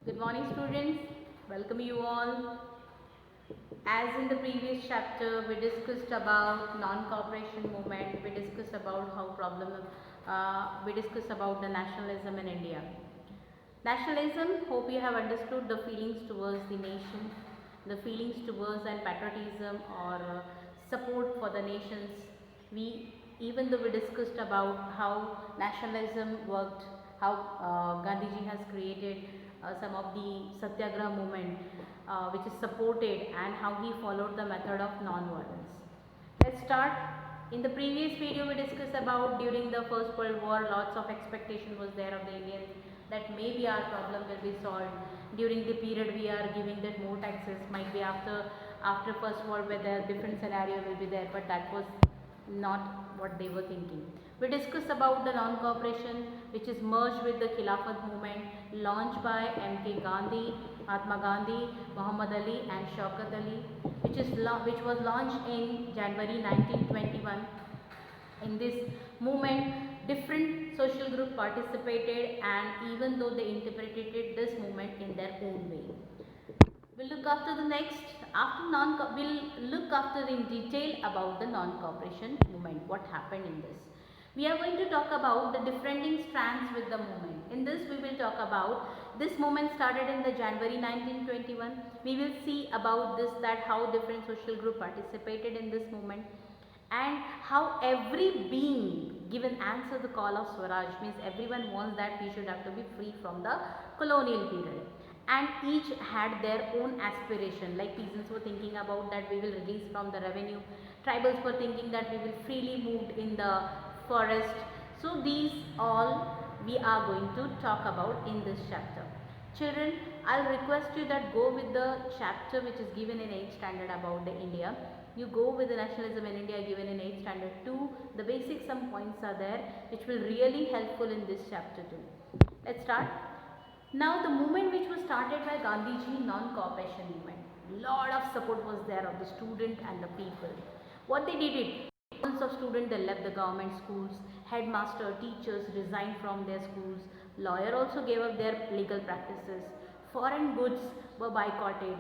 Good morning students, welcome you all. As in the previous chapter we discussed about non-cooperation movement, we discussed about we discussed about the nationalism in India. Nationalism, hope you have understood the feelings towards the nation, the feelings towards and patriotism or support for the nations. We even though we discussed about how nationalism worked, how Gandhiji has created some of the Satyagraha movement which is supported and how he followed the method of non-violence. Let's start. In the previous video we discussed about during the First World War lots of expectation was there of the Indians that maybe our problem will be solved during the period we are giving that more taxes, might be after First World where the different scenario will be there, but that was not what they were thinking. We discussed about the non-cooperation which is merged with the Khilafat movement launched by M.K. Gandhi, Mahatma Gandhi, Muhammad Ali and Shaukat Ali, which was launched in January 1921. In this movement, different social groups participated, and even though they interpreted this movement in their own way. We'll look after the next. We'll look after in detail about the non-cooperation movement. What happened in this? We are going to talk about the differing strands with the movement. In this, we will talk about this movement started in the January 1921. We will see about this, that how different social group participated in this movement, and how every being given answer the call of Swaraj, means everyone wants that we should have to be free from the colonial period, and each had their own aspiration. Like peasants were thinking about that we will release from the revenue, tribals were thinking that we will freely move in the forest. So these all we are going to talk about in this chapter. Children, I'll request you that go with the chapter which is given in 8th standard about the India. You go with the nationalism in India given in 8th standard 2. The basic some points are there which will really helpful in this chapter too. Let's start. Now the movement which was started by Gandhiji, non-cooperation movement. Lot of support was there of the student and the people. What they did it, thousands of students they left the government schools, headmaster, teachers resigned from their schools, lawyer also gave up their legal practices, foreign goods were boycotted,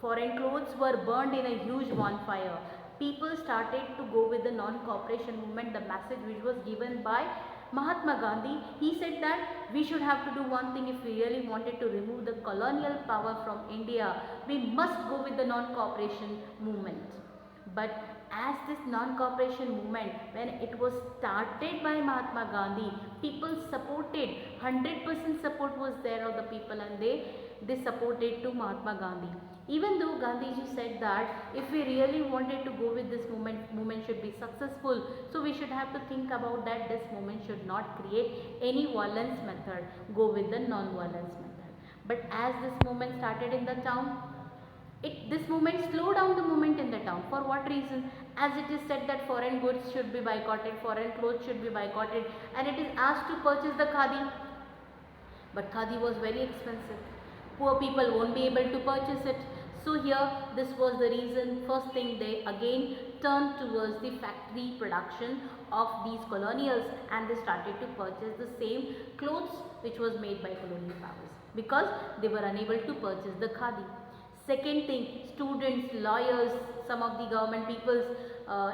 foreign clothes were burned in a huge bonfire. People started to go with the non-cooperation movement, the message which was given by Mahatma Gandhi. He said that we should have to do one thing. If we really wanted to remove the colonial power from India, we must go with the non-cooperation movement. But as this non-cooperation movement, when it was started by Mahatma Gandhi, people supported, 100% support was there of the people, and they supported to Mahatma Gandhi. Even though Gandhiji said that if we really wanted to go with this movement should be successful, so we should have to think about that this movement should not create any violence method, go with the non-violence method. But as this movement started in the town, this movement slowed down the movement in the town. For what reason? As it is said that foreign goods should be boycotted, foreign clothes should be boycotted, and it is asked to purchase the khadi. But khadi was very expensive. Poor people won't be able to purchase it. So here this was the reason. First thing, they again turned towards the factory production of these colonials, and they started to purchase the same clothes which was made by colonial powers because they were unable to purchase the khadi. Second thing, students, lawyers, some of the government peoples,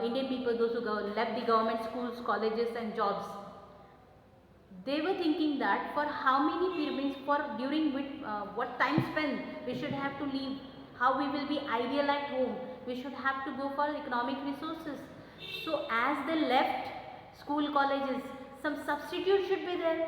Indian people, those who left the government schools, colleges and jobs, they were thinking that for how many periods, for during which, what time span we should have to leave, how we will be ideal at home, we should have to go for economic resources. So as they left school, colleges, some substitute should be there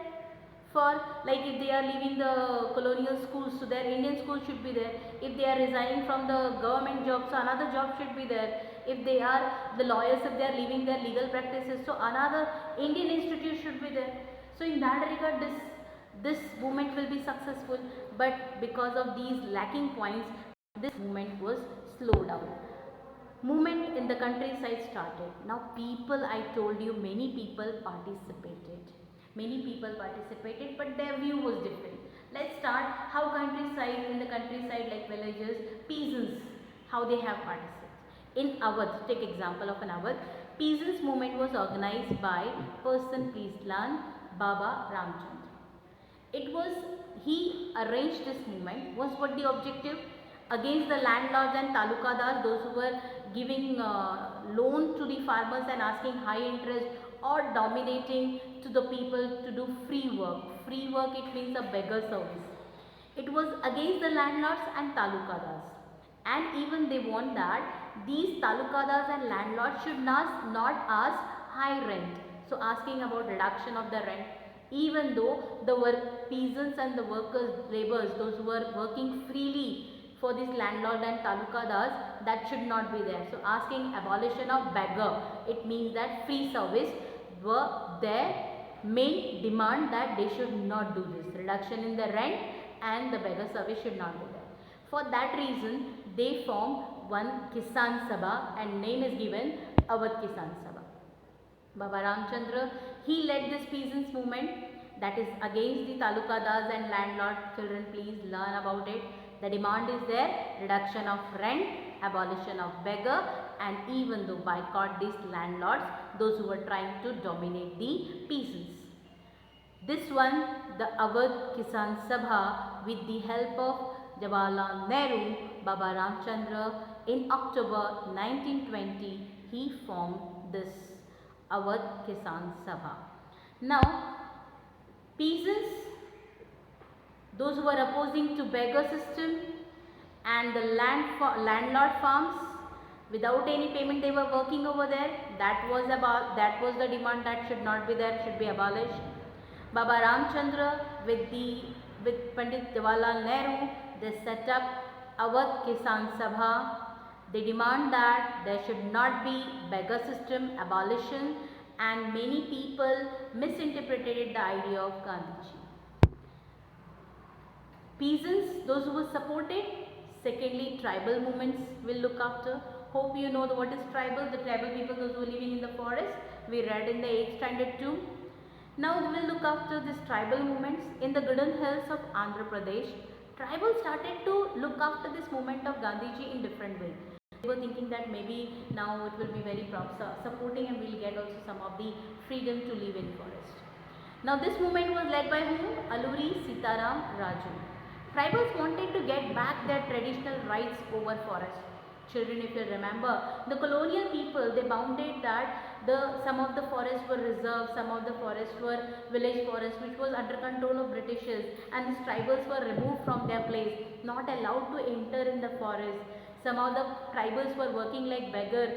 for, like if they are leaving the colonial schools, so their Indian school should be there. If they are resigning from the government jobs, so another job should be there. If they are the lawyers, if they are leaving their legal practices, so another Indian institute should be there. So in that regard, this movement will be successful. But because of these lacking points, this movement was slowed down. Movement in the countryside started. Now people, I told you, many people participated. Many people participated, but their view was different. Let's start how countryside, in the countryside like villages, peasants, how they have participated. In Awadh, take example of an Awadh, peasants movement was organized by person, please learn, Baba Ramchandra. It was, he arranged this movement. Was what the objective? Against the landlords and talukadars, those who were giving loan to the farmers and asking high interest, or dominating to the people to do free work. Free work, it means a beggar service. It was against the landlords and talukadars. And even they want that these talukadars and landlords should not ask high rent. So asking about reduction of the rent, even though the peasants and the workers, laborers, those who were working freely for this landlord and talukadars, that should not be there. So asking abolition of beggar, it means that free service were their main demand, that they should not do this. Reduction in the rent and the beggar service should not be there. For that reason, they formed one Kisan Sabha and name is given Awadh Kisan Sabha. Baba Ramchandra, he led this peasants movement, that is against the talukadars and landlord. Children, please learn about it. The demand is there, reduction of rent, abolition of beggar, and even though boycott these landlords, those who were trying to dominate the peasants. This one, the Awadh Kisan Sabha, with the help of Jawaharlal Nehru, Baba Ramchandra, in October 1920, he formed this Awadh Kisan Sabha. Now, peasants, those who were opposing to beggar system and the landlord farms, without any payment they were working over there, that was the demand, that should not be there, should be abolished. Baba Ramchandra with Pandit Jawaharlal Nehru, they set up Awadh Kisan Sabha. They demand that there should not be beggar system, abolition, and many people misinterpreted the idea of Gandhiji. Peasants, those who were supported. Secondly, tribal movements will look after. Hope you know what is tribal. The tribal people, those who were living in the forest, we read in the 8th standard too. Now we will look after these tribal movements in the Gadhan Hills of Andhra Pradesh. Tribals started to look after this movement of Gandhiji in different ways. They were thinking that maybe now it will be very supporting and we will get also some of the freedom to live in forest. Now this movement was led by whom? Alluri Sitaram Raju. Tribals wanted to get back their traditional rights over forest. Children, if you remember, the colonial people, they bounded that some of the forests were reserved, some of the forests were village forests which was under control of Britishers, and these tribals were removed from their place, not allowed to enter in the forest. Some of the tribals were working like beggar.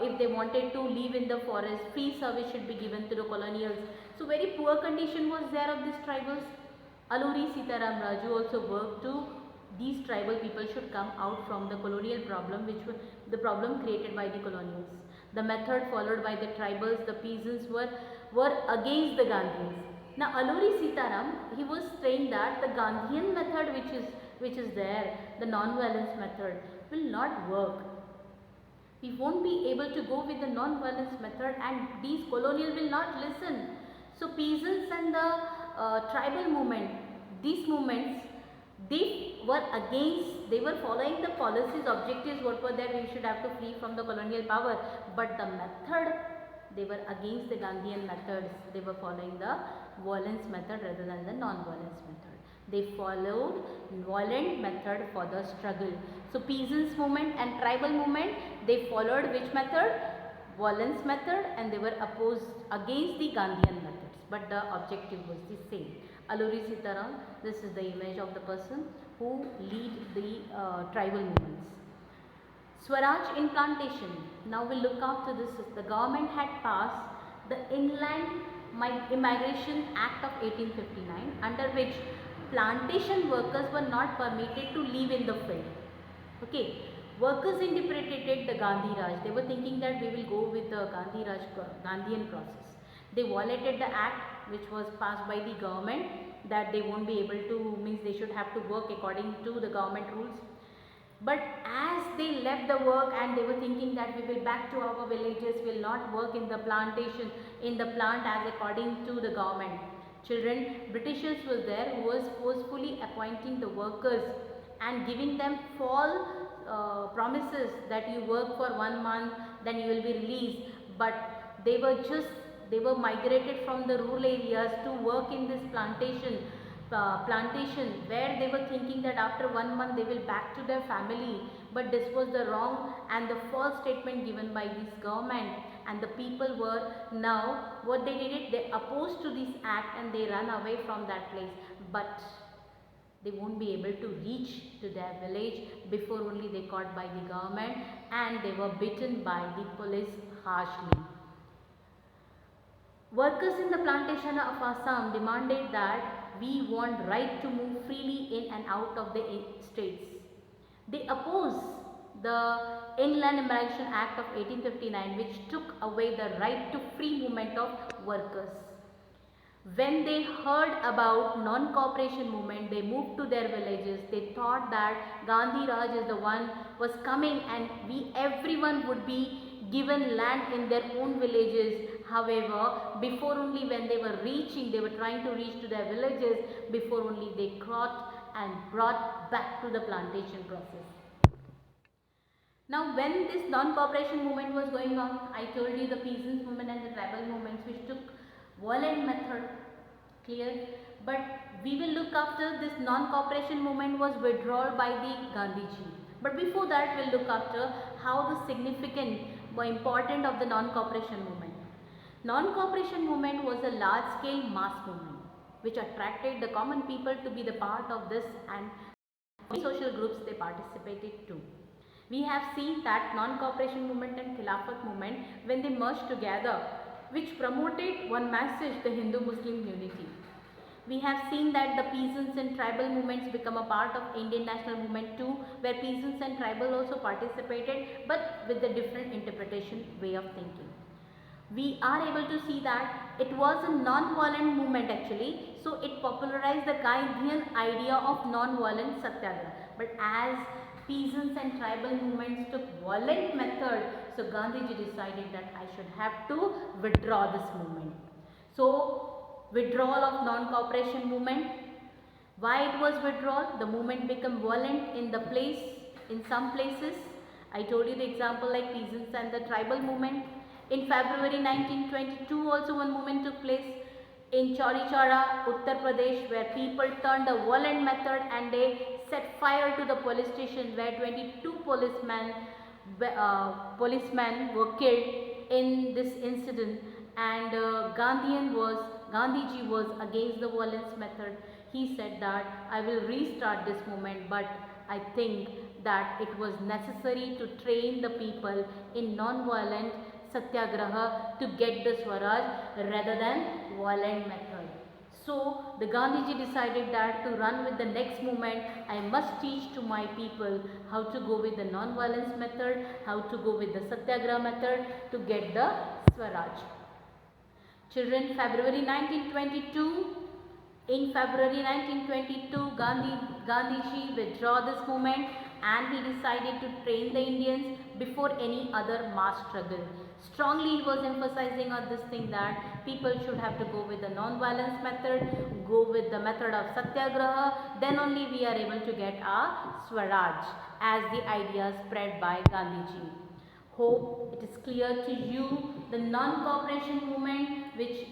If they wanted to live in the forest, free service should be given to the colonials. So very poor condition was there of these tribals. Alluri Sitaram Raju also worked to these tribal people should come out from the colonial problem, which was the problem created by the colonials. The method followed by the tribals, the peasants were against the Gandhians. Now Alluri Sitaram, he was saying that the Gandhian method which is there, the non-violence method, will not work. We won't be able to go with the non-violence method, and these colonials will not listen. So peasants and the tribal movement, these movements, they were following the policies, objectives, what were there, we should have to flee from the colonial power, but the method, they were against the Gandhian methods. They were following the violence method rather than the non-violence method. They followed violent method for the struggle. So peasants movement and tribal movement, they followed which method? Violence method, and they were opposed against the Gandhian methods, but the objective was the same. Alluri Sitaram, this is the image of the person who lead the tribal movements. Swaraj in plantation. Now we look after this. The government had passed the Inland Immigration Act of 1859, under which plantation workers were not permitted to live in the field. Okay, workers interpreted the Gandhi Raj. They were thinking that we will go with the Gandhi Raj, Gandhian process. They violated the act which was passed by the government, that they won't be able to, means they should have to work according to the government rules. But as they left the work and they were thinking that we will back to our villages, will not work in the plantation, in the plant as according to the government. Children, Britishers was there who was forcefully appointing the workers and giving them false promises that you work for 1 month, then you will be released. But they were migrated from the rural areas to work in this plantation plantation, where they were thinking that after 1 month they will back to their family, but this was the wrong and the false statement given by this government, and the people were now what they did it, they opposed to this act and they run away from that place, but they won't be able to reach to their village before only they caught by the government and they were beaten by the police harshly. Workers in the plantation of Assam demanded that we want right to move freely in and out of the states. They opposed the Inland Immigration Act of 1859, which took away the right to free movement of workers. When they heard about non-cooperation movement, they moved to their villages. They thought that Gandhi Raj is the one was coming and everyone would be given land in their own villages. However, before only when they were trying to reach to their villages, before only they caught and brought back to the plantation process. Now, when this non-cooperation movement was going on, I told you the peasants movement and the tribal movements which took violent method, clear, but we will look after this non-cooperation movement was withdrawn by the Gandhiji. But before that, we'll look after how the significant or important of the non-cooperation movement. Non-cooperation movement was a large-scale mass movement which attracted the common people to be the part of this, and social groups they participated too. We have seen that non-cooperation movement and Khilafat movement, when they merged together, which promoted one message, the Hindu-Muslim unity. We have seen that the peasants and tribal movements become a part of Indian national movement too, where peasants and tribal also participated, but with a different interpretation way of thinking. We are able to see that it was a non-violent movement actually, so it popularized the Gandhian idea of non-violent satyagraha. But as peasants and tribal movements took violent method, so Gandhiji decided that I should have to withdraw this movement. So withdrawal of non-cooperation movement. Why it was withdrawal? The movement became violent in some places. I told you the example like peasants and the tribal movement. In February 1922 also one movement took place in Chauri Chaura, Uttar Pradesh, where people turned a violent method and they set fire to the police station, where 22 policemen were killed in this incident, and Gandhiji was against the violence method. He said that I will restart this movement, but I think that it was necessary to train the people in non-violent satyagraha to get the Swaraj rather than violent method. So the Gandhiji decided that to run with the next movement, I must teach to my people how to go with the non-violence method, how to go with the satyagraha method to get the Swaraj. Children, in February 1922, Gandhiji withdraw this movement and he decided to train the Indians before any other mass struggle. Strongly he was emphasizing on this thing that people should have to go with the non-violence method, go with the method of satyagraha, then only we are able to get our Swaraj as the idea spread by Gandhiji. Hope it is clear to you the non-cooperation movement which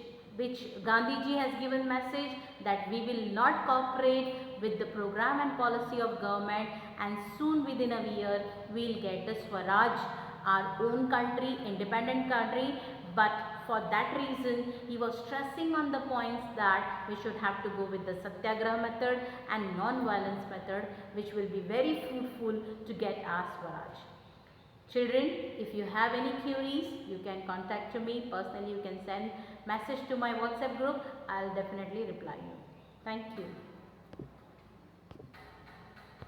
Gandhiji has given message that we will not cooperate with the program and policy of government, and soon within a year we will get the Swaraj, our own country, independent country. But for that reason he was stressing on the points that we should have to go with the satyagraha method and non-violence method, which will be very fruitful to get our Swaraj. Children, if you have any queries, you can contact to me personally. You can send message to my WhatsApp group. I'll definitely reply you. Thank you.